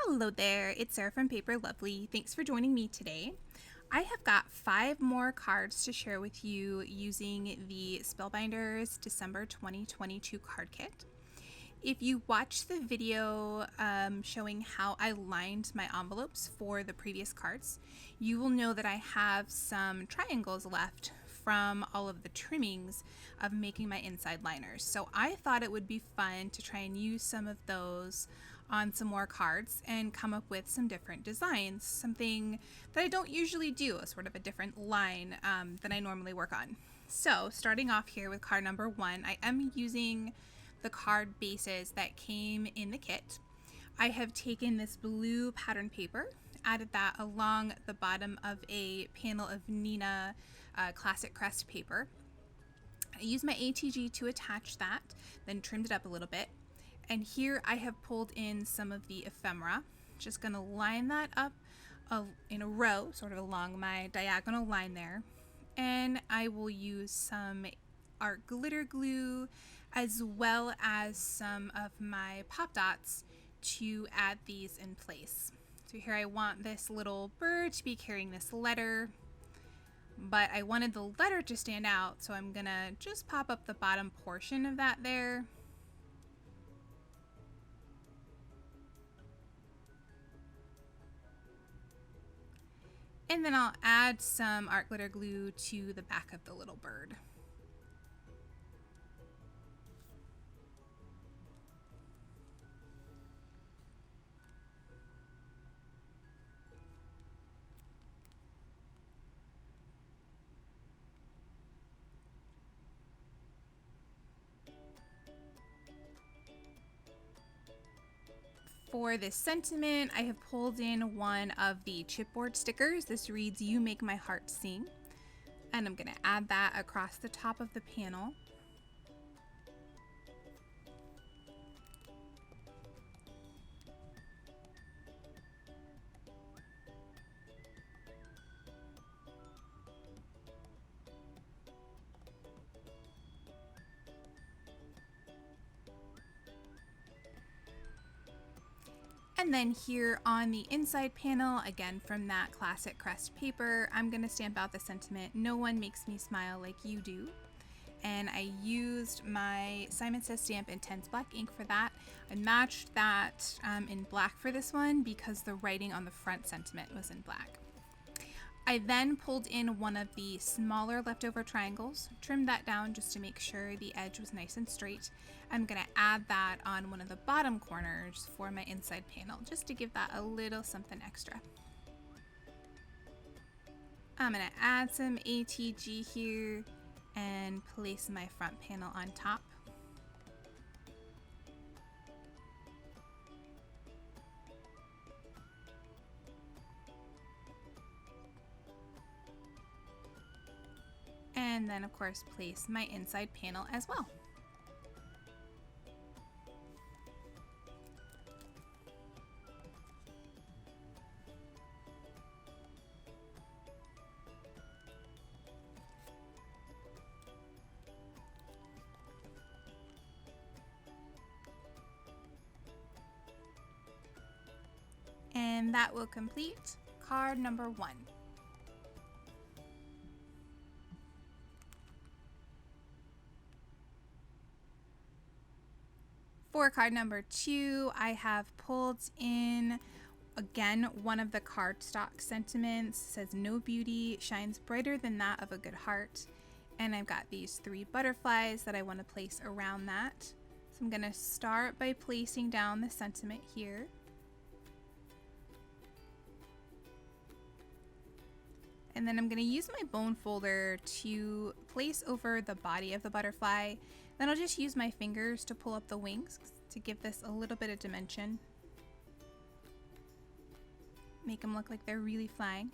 Hello there, it's Sarah from Paper Lovely. Thanks for joining me today. I have got 5 more cards to share with you using the Spellbinders December 2022 card kit. If you watched the video showing how I lined my envelopes for the previous cards, you will know that I have some triangles left from all of the trimmings of making my inside liners. So I thought it would be fun to try and use some of those on some more cards and come up with some different designs, something that I don't usually do, a sort of a different line than I normally work on. So starting off here with card number 1, I am using the card bases that came in the kit. I have taken this blue pattern paper, added that along the bottom of a panel of Nina Classic Crest paper. I used my ATG to attach that, then trimmed it up a little bit. And here I have pulled in some of the ephemera. Just going to line that up in a row, sort of along my diagonal line there. And I will use some art glitter glue as well as some of my pop dots to add these in place. So here I want this little bird to be carrying this letter, but I wanted the letter to stand out, so I'm gonna just pop up the bottom portion of that there. And then I'll add some art glitter glue to the back of the little bird. For this sentiment, I have pulled in one of the chipboard stickers. This reads, "You make my heart sing." And I'm gonna add that across the top of the panel. And then here on the inside panel, again from that Classic Crest paper, I'm going to stamp out the sentiment, "No one makes me smile like you do." And I used my Simon Says stamp Intense Black ink for that. I matched that in black for this one because the writing on the front sentiment was in black. I then pulled in one of the smaller leftover triangles, trimmed that down just to make sure the edge was nice and straight. I'm going to add that on one of the bottom corners for my inside panel, just to give that a little something extra. I'm going to add some ATG here and place my front panel on top. And then of course place my inside panel as well. And that will complete card number 1. For card number 2, I have pulled in, again, one of the cardstock sentiments. It says, "No beauty shines brighter than that of a good heart." And I've got these 3 butterflies that I want to place around that. So I'm going to start by placing down the sentiment here. And then I'm going to use my bone folder to place over the body of the butterfly. Then I'll just use my fingers to pull up the wings to give this a little bit of dimension. Make them look like they're really flying.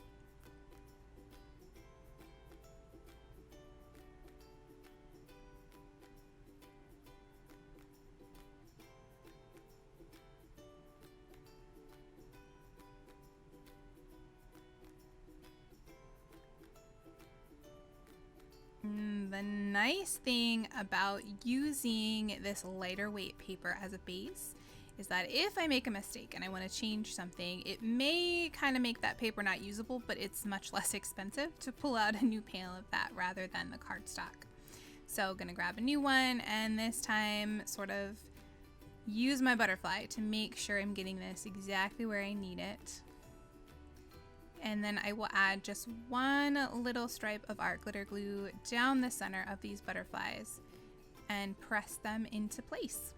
The nice thing about using this lighter weight paper as a base is that if I make a mistake and I want to change something, it may kind of make that paper not usable, but it's much less expensive to pull out a new panel of that rather than the cardstock. So I'm gonna grab a new one and this time sort of use my butterfly to make sure I'm getting this exactly where I need it. And then I will add just one little stripe of art glitter glue down the center of these butterflies and press them into place.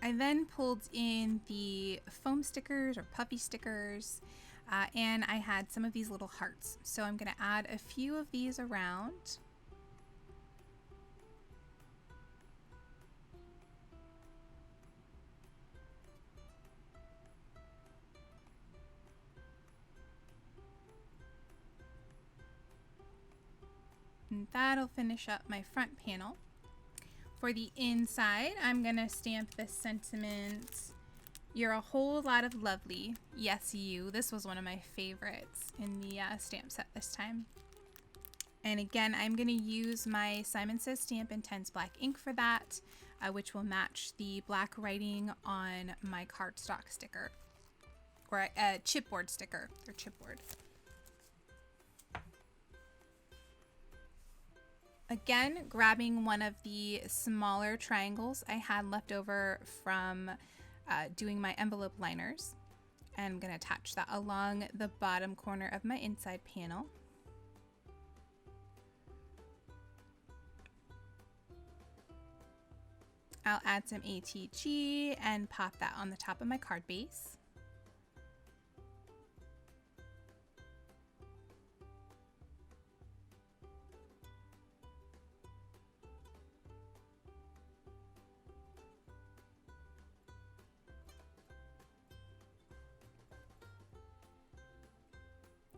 I then pulled in the foam stickers or puffy stickers, and I had some of these little hearts. So I'm gonna add a few of these around. And that'll finish up my front panel. For the inside, I'm gonna stamp this sentiment, "You're a whole lot of lovely. Yes, you." This was one of my favorites in the stamp set this time. And again, I'm gonna use my Simon Says Stamp Intense Black ink for that, which will match the black writing on my cardstock sticker, or a chipboard sticker, or chipboard. Again, grabbing one of the smaller triangles I had left over from doing my envelope liners, and I'm going to attach that along the bottom corner of my inside panel. I'll add some ATG and pop that on the top of my card base.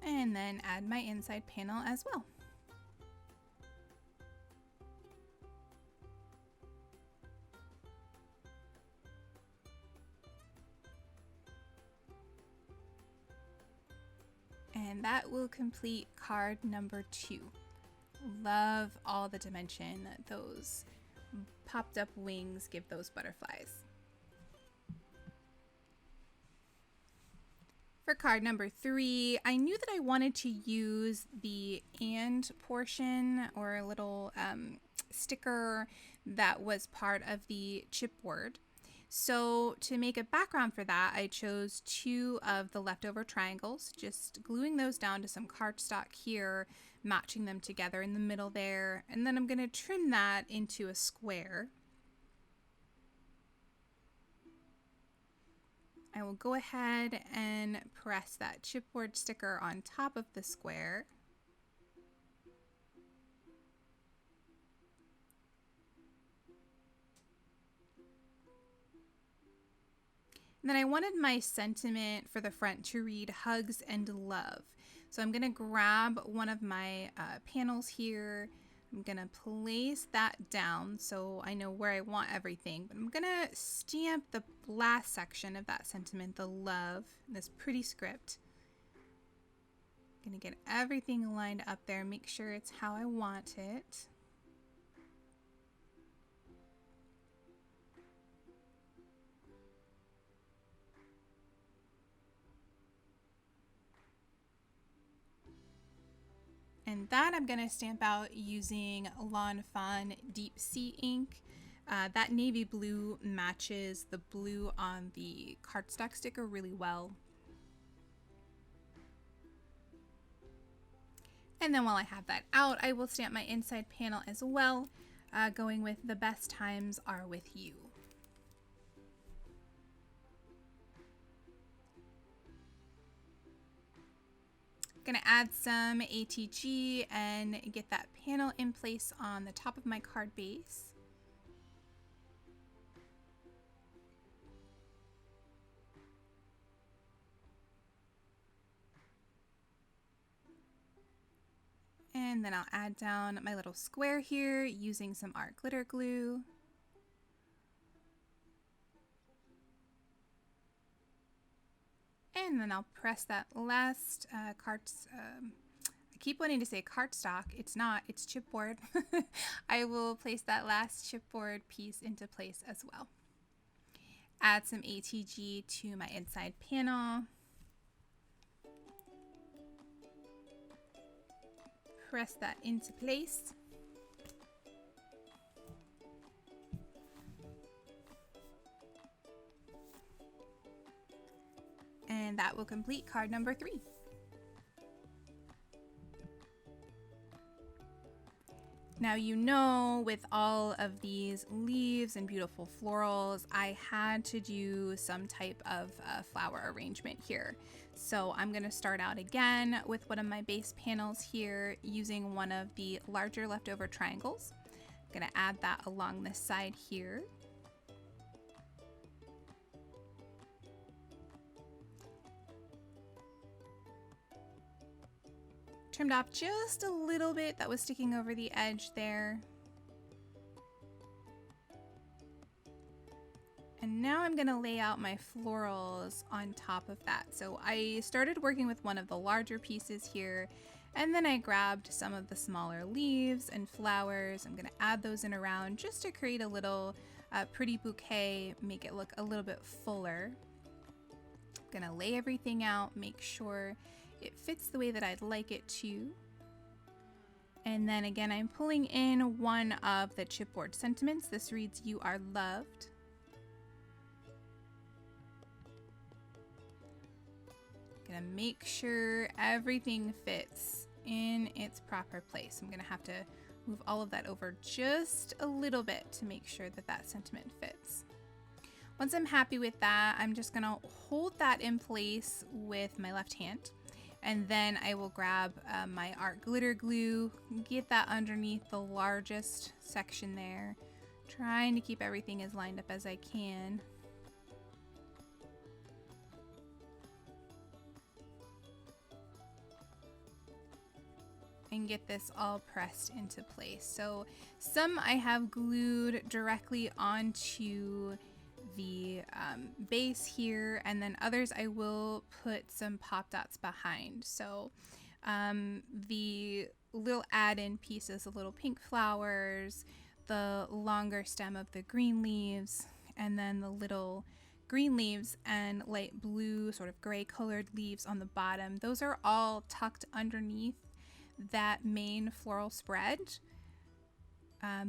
And then add my inside panel as well. And that will complete card number 2. Love all the dimension that those popped up wings give those butterflies. For card number 3, I knew that I wanted to use the "and" portion, or a little sticker that was part of the chipboard. So to make a background for that, I chose 2 of the leftover triangles, just gluing those down to some cardstock here, matching them together in the middle there, and then I'm going to trim that into a square. I will go ahead and press that chipboard sticker on top of the square. And then I wanted my sentiment for the front to read "Hugs and Love." So I'm going to grab one of my panels here. I'm going to place that down so I know where I want everything. But I'm going to stamp the last section of that sentiment, the "love," this pretty script. I'm going to get everything lined up there, make sure it's how I want it. And that I'm going to stamp out using Lawn Fawn Deep Sea ink. That navy blue matches the blue on the cardstock sticker really well. And then while I have that out, I will stamp my inside panel as well. going with the best times are with you. Gonna add some ATG and get that panel in place on the top of my card base. And then I'll add down my little square here using some art glitter glue. And then I'll press that last I keep wanting to say cardstock. It's not, it's chipboard. I will place that last chipboard piece into place as well. Add some ATG to my inside panel. Press that into place. And that will complete card number 3. Now, you know, with all of these leaves and beautiful florals, I had to do some type of flower arrangement here. So I'm going to start out again with one of my base panels here using one of the larger leftover triangles. I'm going to add that along this side here. Trimmed off just a little bit that was sticking over the edge there. And now I'm gonna lay out my florals on top of that. So I started working with one of the larger pieces here, and then I grabbed some of the smaller leaves and flowers. I'm gonna add those in around just to create a little pretty bouquet, make it look a little bit fuller. I'm gonna lay everything out, make sure it fits the way that I'd like it to. And then again, I'm pulling in one of the chipboard sentiments. This reads, "You are loved." Gonna make sure everything fits in its proper place. I'm gonna have to move all of that over just a little bit to make sure that that sentiment fits. Once I'm happy with that, I'm just gonna hold that in place with my left hand. And then I will grab my art glitter glue, get that underneath the largest section there, trying to keep everything as lined up as I can. And get this all pressed into place. So some I have glued directly onto the base here, and then others I will put some pop dots behind. So the little add-in pieces, the little pink flowers, the longer stem of the green leaves, and then the little green leaves and light blue sort of gray colored leaves on the bottom. Those are all tucked underneath that main floral spread.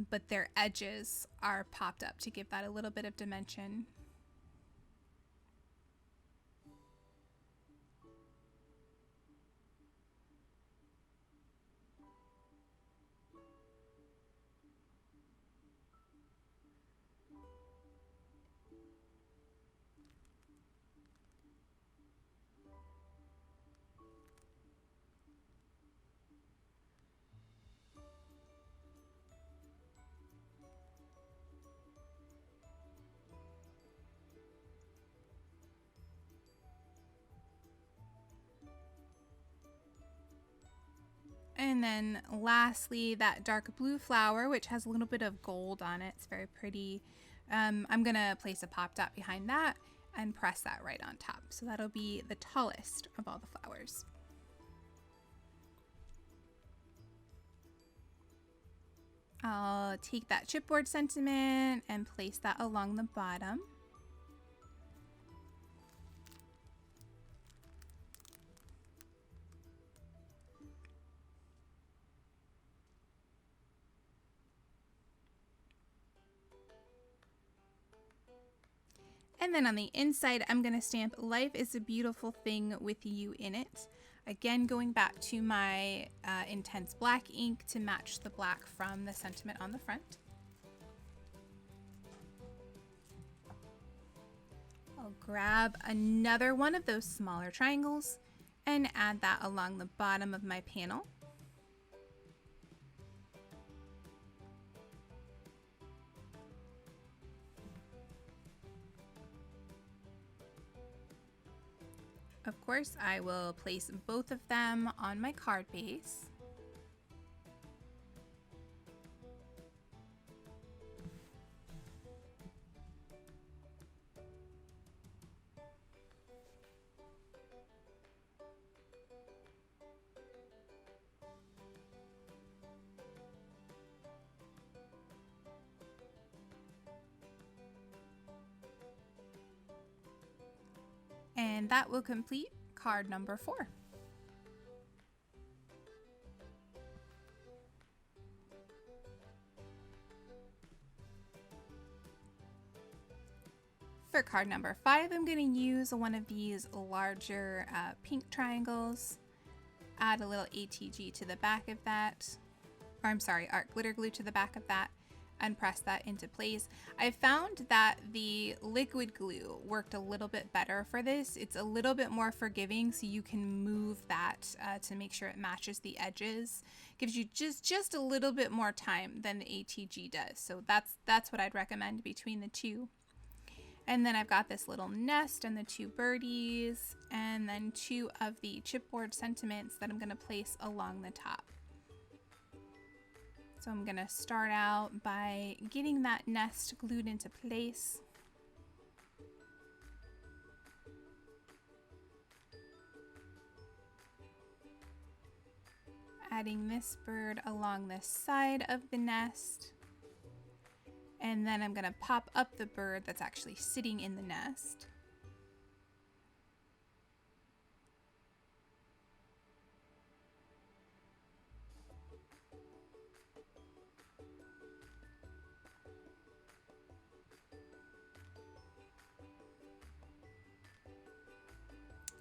But their edges are popped up to give that a little bit of dimension. And then lastly, that dark blue flower, which has a little bit of gold on it. It's very pretty. I'm gonna place a pop dot behind that and press that right on top. So that'll be the tallest of all the flowers. I'll take that chipboard sentiment and place that along the bottom. And then on the inside, I'm going to stamp "Life is a Beautiful Thing with You in It." Again, going back to my intense black ink to match the black from the sentiment on the front. grab another one of those smaller triangles and add that along the bottom of my panel. Of course, I will place both of them on my card base. And that will complete card number 4. For card number 5, I'm going to use one of these larger pink triangles, add a little ATG to the back of that, or I'm sorry, art glitter glue to the back of that, and press that into place. I found that the liquid glue worked a little bit better for this. It's a little bit more forgiving, so you can move that to make sure it matches the edges. Gives you just a little bit more time than the ATG does. So that's what I'd recommend between the two. And then I've got this little nest and the 2 birdies, and then 2 of the chipboard sentiments that I'm going to place along the top. So I'm going to start out by getting that nest glued into place. Adding this bird along the side of the nest. And then I'm going to pop up the bird that's actually sitting in the nest.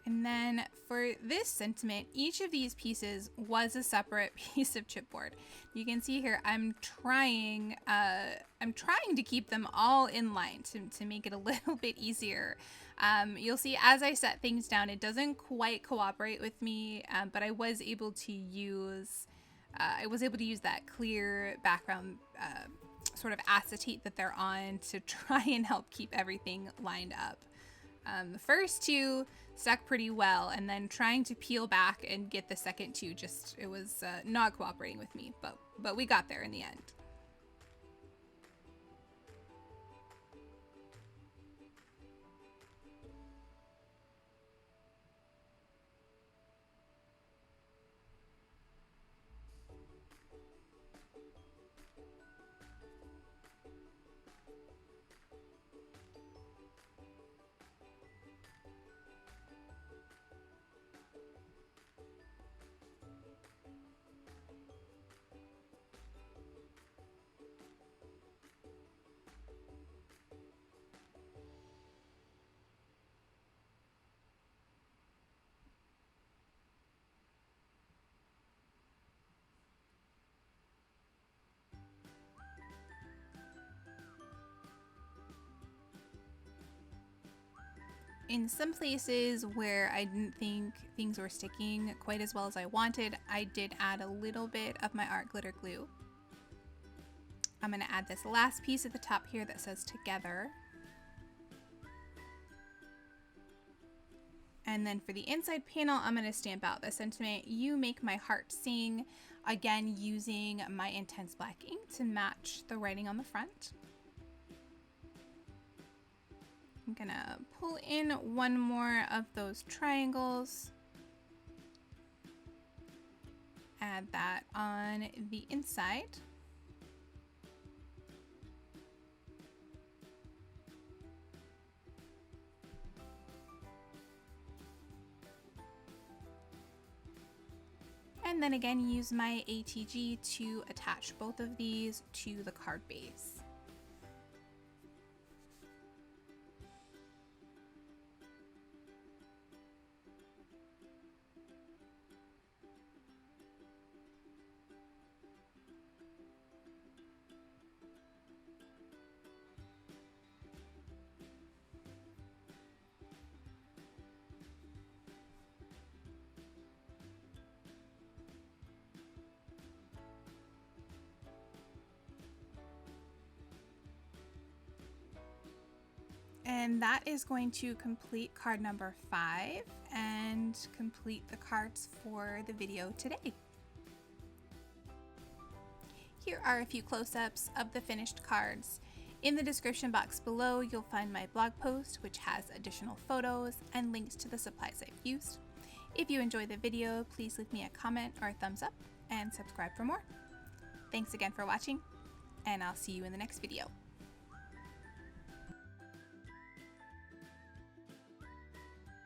And then for this sentiment, each of these pieces was a separate piece of chipboard. You can see here, I'm trying to keep them all in line to make it a little bit easier. You'll see as I set things down, it doesn't quite cooperate with me, but I was able to use that clear background sort of acetate that they're on to try and help keep everything lined up. The first 2 stuck pretty well, and then trying to peel back and get the second 2, it was not cooperating with me, but we got there in the end. In some places where I didn't think things were sticking quite as well as I wanted, I did add a little bit of my art glitter glue. I'm going to add this last piece at the top here that says together. And then for the inside panel, I'm going to stamp out the sentiment, "You make my heart sing," again using my intense black ink to match the writing on the front. I'm gonna pull in one more of those triangles, add that on the inside. And then again, use my ATG to attach both of these to the card base. And that is going to complete card number 5 and complete the cards for the video today. Here are a few close-ups of the finished cards. In the description box below, you'll find my blog post, which has additional photos and links to the supplies I've used. If you enjoyed the video, please leave me a comment or a thumbs up and subscribe for more. Thanks again for watching, and I'll see you in the next video.